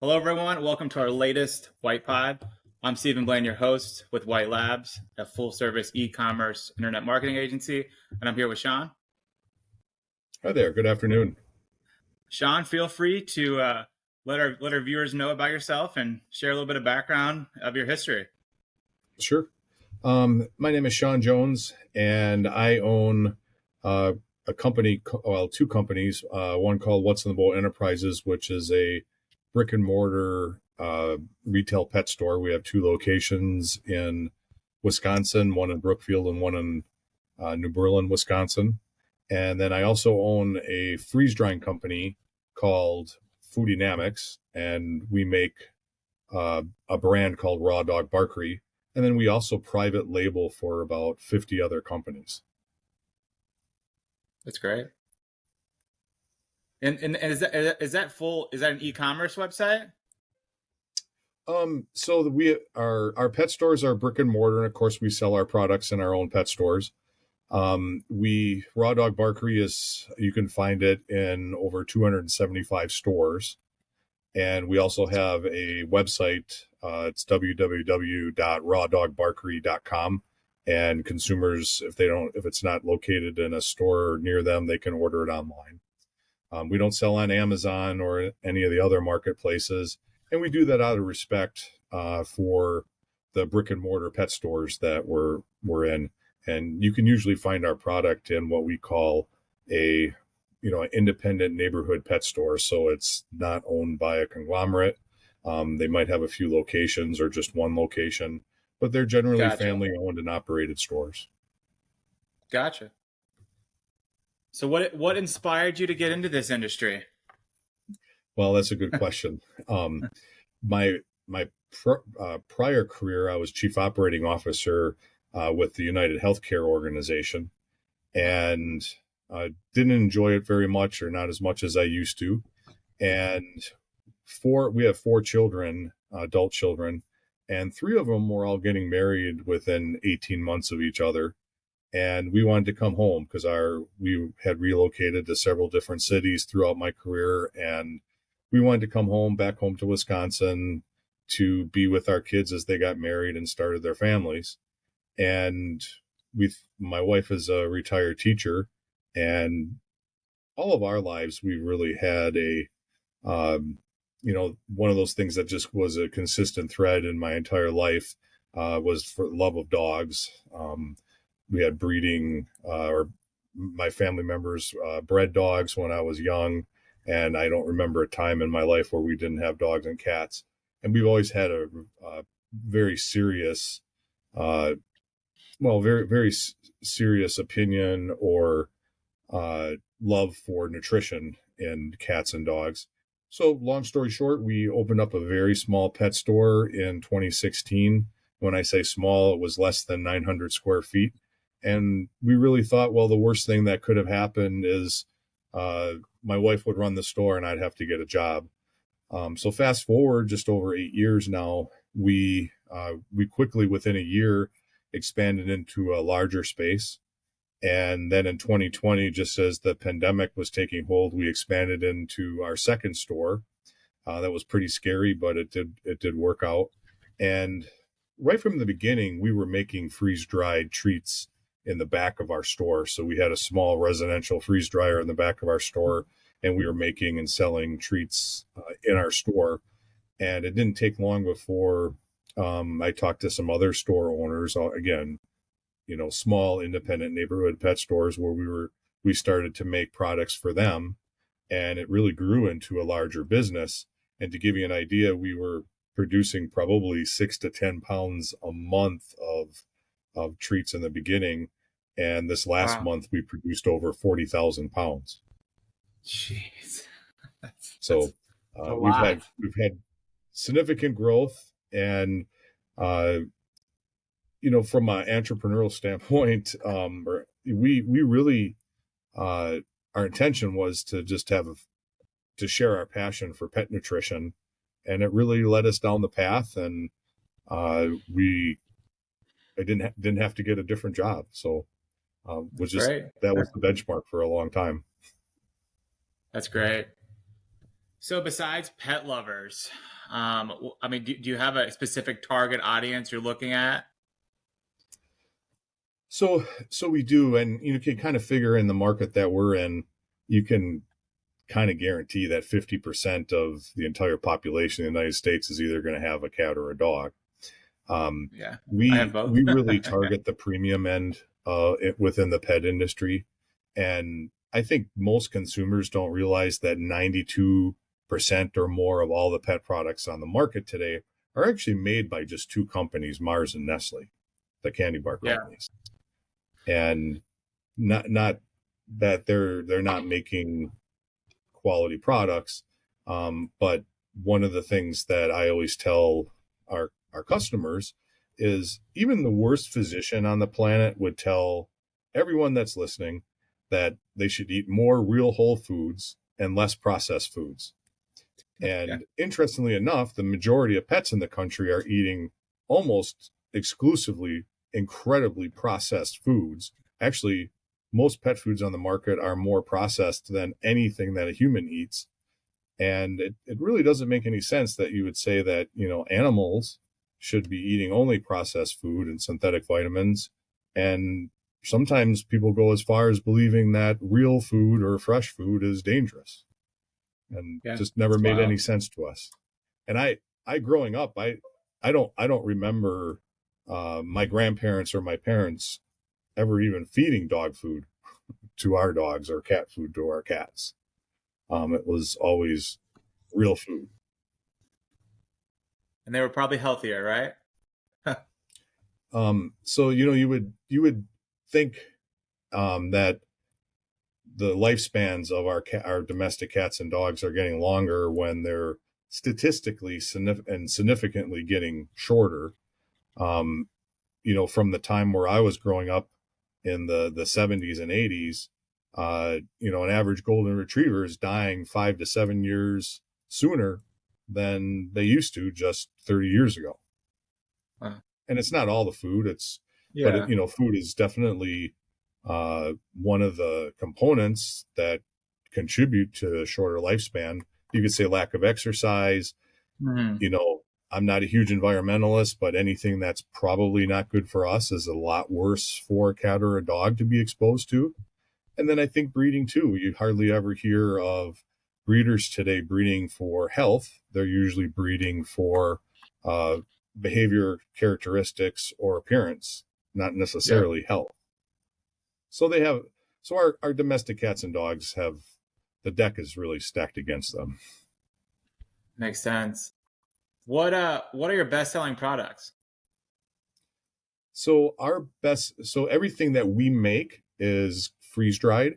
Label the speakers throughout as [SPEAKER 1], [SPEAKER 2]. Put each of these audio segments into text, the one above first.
[SPEAKER 1] Hello, everyone. Welcome to our latest Wytpod. I'm Stephen Blaine, your host with White Labs, a full-service e-commerce internet marketing agency, and I'm here with Sean.
[SPEAKER 2] Hi there. Good afternoon.
[SPEAKER 1] Sean, feel free to let our viewers know about yourself and share a little bit of background of your history.
[SPEAKER 2] Sure. My name is Sean Jones, and I own a company, two companies. One called What's in the Bowl Enterprises, which is a brick and mortar retail pet store. We have two locations in Wisconsin, one in Brookfield and one in New Berlin, Wisconsin. And then I also own a freeze drying company called Foodynamics, and we make a brand called Raw Dog Barkery. And then we also private label for about 50 other companies.
[SPEAKER 1] That's great. And is that an e-commerce website?
[SPEAKER 2] So our pet stores are brick and mortar, and of course we sell our products in our own pet stores. Raw Dog Barkery you can find it in over 275 stores. And we also have a website. It's www.rawdogbarkery.com. And consumers, if it's not located in a store near them, they can order it online. We don't sell on Amazon or any of the other marketplaces. And we do that out of respect for the brick and mortar pet stores that we're in. And you can usually find our product in what we call an independent neighborhood pet store. So it's not owned by a conglomerate. They might have a few locations or just one location, but they're generally family owned and operated stores.
[SPEAKER 1] Gotcha. So what inspired you to get into this industry?
[SPEAKER 2] Well, that's a good question. My prior career, I was chief operating officer with the United Healthcare Organization, and didn't enjoy it very much, or not as much as I used to. And we have four children, adult children, and three of them were all getting married within 18 months of each other. And we wanted to come home because we had relocated to several different cities throughout my career, and we wanted to come back home to Wisconsin to be with our kids as they got married and started their families. And my wife is a retired teacher, and all of our lives we really had one of those things that just was a consistent thread in my entire life was for love of dogs. We had breeding, or my family members bred dogs when I was young, and I don't remember a time in my life where we didn't have dogs and cats. And we've always had a very serious, very, very serious opinion or love for nutrition in cats and dogs. So long story short, we opened up a very small pet store in 2016. When I say small, it was less than 900 square feet. And we really thought, well, the worst thing that could have happened is my wife would run the store and I'd have to get a job. So fast forward just over 8 years now, we quickly, within a year, expanded into a larger space. And then in 2020, just as the pandemic was taking hold, we expanded into our second store. That was pretty scary, but it did work out. And right from the beginning, we were making freeze-dried treats in the back of our store. So we had a small residential freeze dryer in the back of our store, and we were making and selling treats in our store. And it didn't take long before I talked to some other store owners, again, small independent neighborhood pet stores, where we started to make products for them, and it really grew into a larger business. And to give you an idea, we were producing probably 6 to 10 pounds a month of treats in the beginning. And this last month we produced over 40,000 pounds.
[SPEAKER 1] Jeez.
[SPEAKER 2] So we've had significant growth, and from an entrepreneurial standpoint, we really, our intention was to just to share our passion for pet nutrition, and it really led us down the path. And I didn't have to get a different job, so that was the benchmark for a long time.
[SPEAKER 1] That's great. So besides pet lovers, I mean, do you have a specific target audience you're looking at?
[SPEAKER 2] So we do, and you can kind of figure in the market that we're in, you can kind of guarantee that 50% of the entire population in the United States is either going to have a cat or a dog. Um,
[SPEAKER 1] Yeah, I have
[SPEAKER 2] we
[SPEAKER 1] both.
[SPEAKER 2] we really target the premium end within the pet industry, and I think most consumers don't realize that 92% or more of all the pet products on the market today are actually made by just two companies, Mars and Nestle, the candy bar
[SPEAKER 1] Yeah,
[SPEAKER 2] companies, and not that they're not making quality products. But one of the things that I always tell our customers is even the worst physician on the planet would tell everyone that's listening that they should eat more real whole foods and less processed foods.
[SPEAKER 1] yeah,
[SPEAKER 2] And interestingly enough, the majority of pets in the country are eating almost exclusively incredibly processed foods. Actually, most pet foods on the market are more processed than anything that a human eats. And it really doesn't make any sense that you would say that, animals should be eating only processed food and synthetic vitamins. And sometimes people go as far as believing that real food or fresh food is dangerous and
[SPEAKER 1] yeah.
[SPEAKER 2] just never
[SPEAKER 1] It's
[SPEAKER 2] made
[SPEAKER 1] wild.
[SPEAKER 2] any sense to us. And I growing up, I don't remember my grandparents or my parents ever even feeding dog food to our dogs or cat food to our cats. It was always real food.
[SPEAKER 1] And they were probably healthier, right?
[SPEAKER 2] So you would think that the lifespans of our domestic cats and dogs are getting longer when they're statistically and significantly getting shorter. Um, from the time where I was growing up in the 70s and 80s, an average golden retriever is dying 5 to 7 years sooner than they used to just 30 years ago.
[SPEAKER 1] Wow.
[SPEAKER 2] And it's not all the food, but
[SPEAKER 1] Yeah.
[SPEAKER 2] food is definitely one of the components that contribute to a shorter lifespan. You could say lack of exercise.
[SPEAKER 1] Mhm.
[SPEAKER 2] I'm not a huge environmentalist, but anything that's probably not good for us is a lot worse for a cat or a dog to be exposed to. And then I think breeding too. You hardly ever hear of breeders today breeding for health. They're usually breeding for uh, behavior characteristics or appearance, not
[SPEAKER 1] Yeah.
[SPEAKER 2] necessarily health. So our domestic cats and dogs have the deck is really stacked against them.
[SPEAKER 1] Makes sense. What are your best selling products?
[SPEAKER 2] So everything that we make is freeze dried.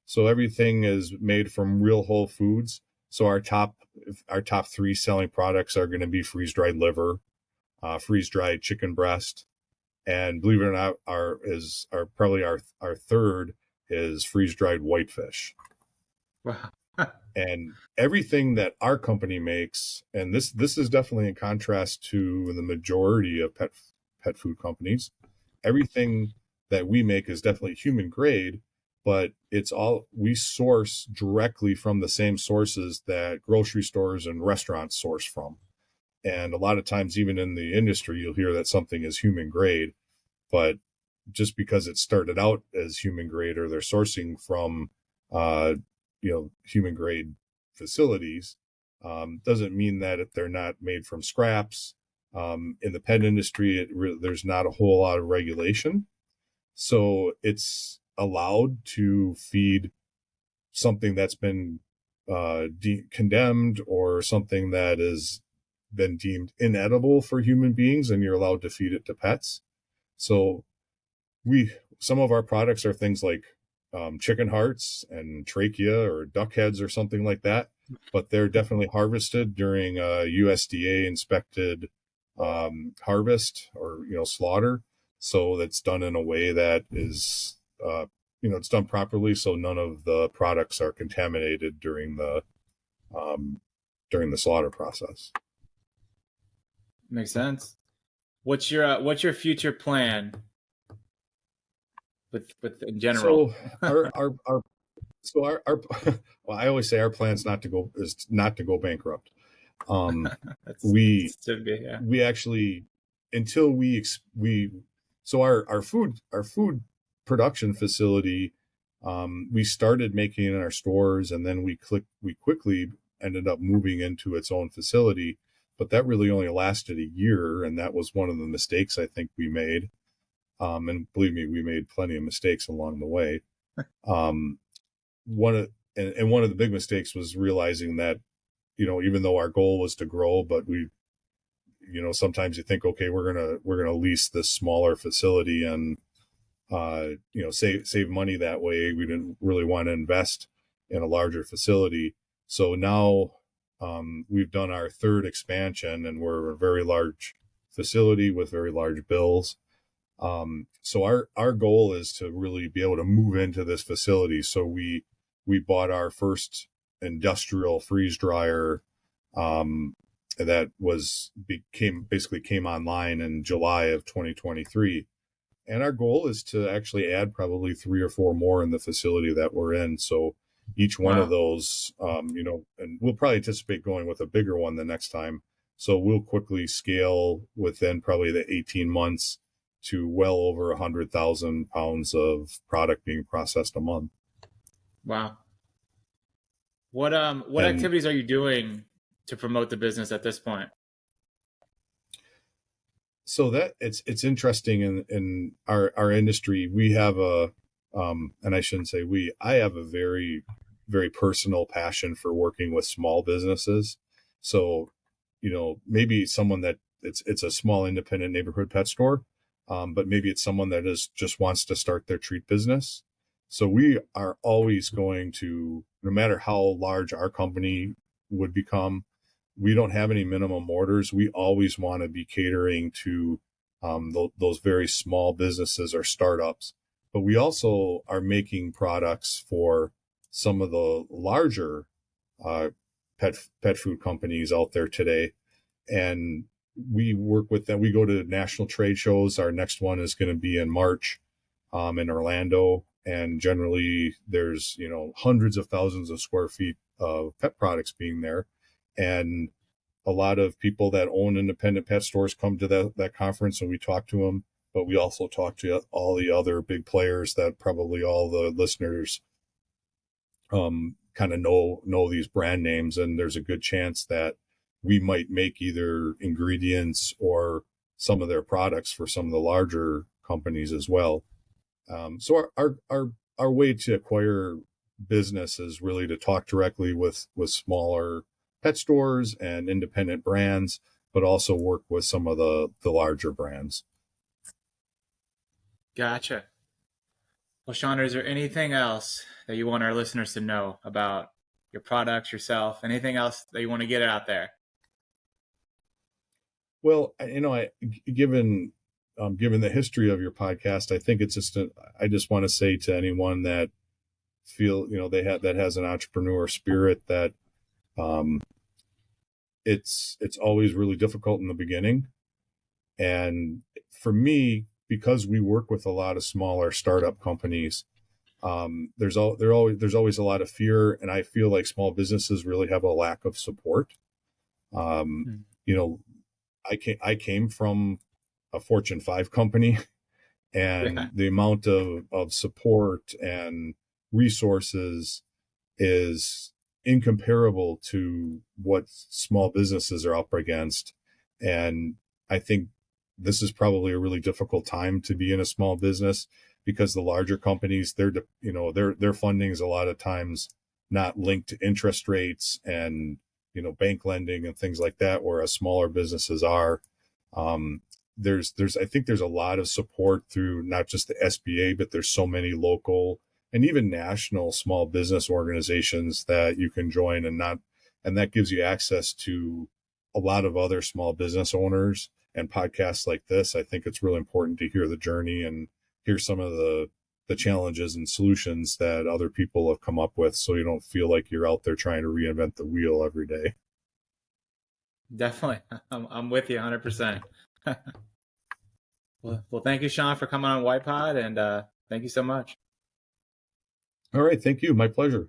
[SPEAKER 2] So everything is made from real whole foods. So our top three selling products are going to be freeze dried liver, freeze dried chicken breast, and believe it or not, our third is freeze dried whitefish.
[SPEAKER 1] Wow.
[SPEAKER 2] And everything that our company makes, and this is definitely in contrast to the majority of pet food companies, everything that we make is definitely human grade, but we source directly from the same sources that grocery stores and restaurants source from. And a lot of times, even in the industry, you'll hear that something is human grade, but just because it started out as human grade or they're sourcing from human grade facilities, doesn't mean that if they're not made from scraps. In the pet industry, there's not a whole lot of regulation, so it's allowed to feed something that's been condemned or something that has been deemed inedible for human beings, and you're allowed to feed it to pets. So some of our products are things like chicken hearts and trachea or duck heads or something like that, but they're definitely harvested during a USDA inspected harvest or slaughter. So that's done in a way that is it's done properly, so none of the products are contaminated um, during the slaughter process.
[SPEAKER 1] Makes sense. What's your future plan with in general?
[SPEAKER 2] So our So our well, I always say our plan's not to go bankrupt. Um, we
[SPEAKER 1] should be, yeah.
[SPEAKER 2] we actually until we so our food production facility, we started making it in our stores, and then we quickly ended up moving into its own facility, but that really only lasted a year, and that was one of the mistakes I think we made. And believe me, we made plenty of mistakes along the way. um, one of the big mistakes was realizing that, even though our goal was to grow, but sometimes you think, okay, we're gonna lease this smaller facility and save money that way. We didn't really want to invest in a larger facility. So now we've done our third expansion, and we're a very large facility with very large bills. So our goal is to really be able to move into this facility. So we bought our first industrial freeze dryer, that came online in July of 2023. And our goal is to actually add probably 3 or 4 more in the facility that we're in. So each one of those, and we'll probably anticipate going with a bigger one the next time. So we'll quickly scale within probably the 18 months to well over 100,000 pounds of product being processed a month.
[SPEAKER 1] Wow. What activities are you doing to promote the business at this point?
[SPEAKER 2] So that it's interesting in our industry. We have and I shouldn't say I have a very, very personal passion for working with small businesses. So, maybe someone that it's a small independent neighborhood pet store, but maybe it's someone that just wants to start their treat business. So we are always going to, no matter how large our company would become, we don't have any minimum orders. We always want to be catering to those very small businesses or startups. But we also are making products for some of the larger pet food companies out there today. And we work with them. We go to national trade shows. Our next one is going to be in March in Orlando. And generally there's, hundreds of thousands of square feet of pet products being there. And a lot of people that own independent pet stores come to that conference, and we talk to them, but we also talk to all the other big players that probably all the listeners kind of know these brand names. And there's a good chance that we might make either ingredients or some of their products for some of the larger companies as well. So our way to acquire business is really to talk directly with smaller pet stores and independent brands, but also work with some of the larger brands.
[SPEAKER 1] Gotcha. Well, Sean, is there anything else that you want our listeners to know about your products, yourself, anything else that you want to get out there?
[SPEAKER 2] Well, given the history of your podcast, I think I just want to say to anyone that that has an entrepreneur spirit, that it's always really difficult in the beginning. And for me, because we work with a lot of smaller startup companies, there's always a lot of fear, and I feel like small businesses really have a lack of support. I came from a Fortune 5 company, and the amount of support and resources is incomparable to what small businesses are up against. And I think this is probably a really difficult time to be in a small business, because the larger companies, their funding is a lot of times not linked to interest rates and, bank lending and things like that, whereas smaller businesses are. I think there's a lot of support through not just the SBA, but there's so many local and even national small business organizations that you can join, and that gives you access to a lot of other small business owners. And podcasts like this, I think it's really important to hear the journey and hear some of the challenges and solutions that other people have come up with, so you don't feel like you're out there trying to reinvent the wheel every day.
[SPEAKER 1] Definitely. I'm with you 100%. Well, thank you, Sean, for coming on Wytpod, and thank you so much.
[SPEAKER 2] All right. Thank you. My pleasure.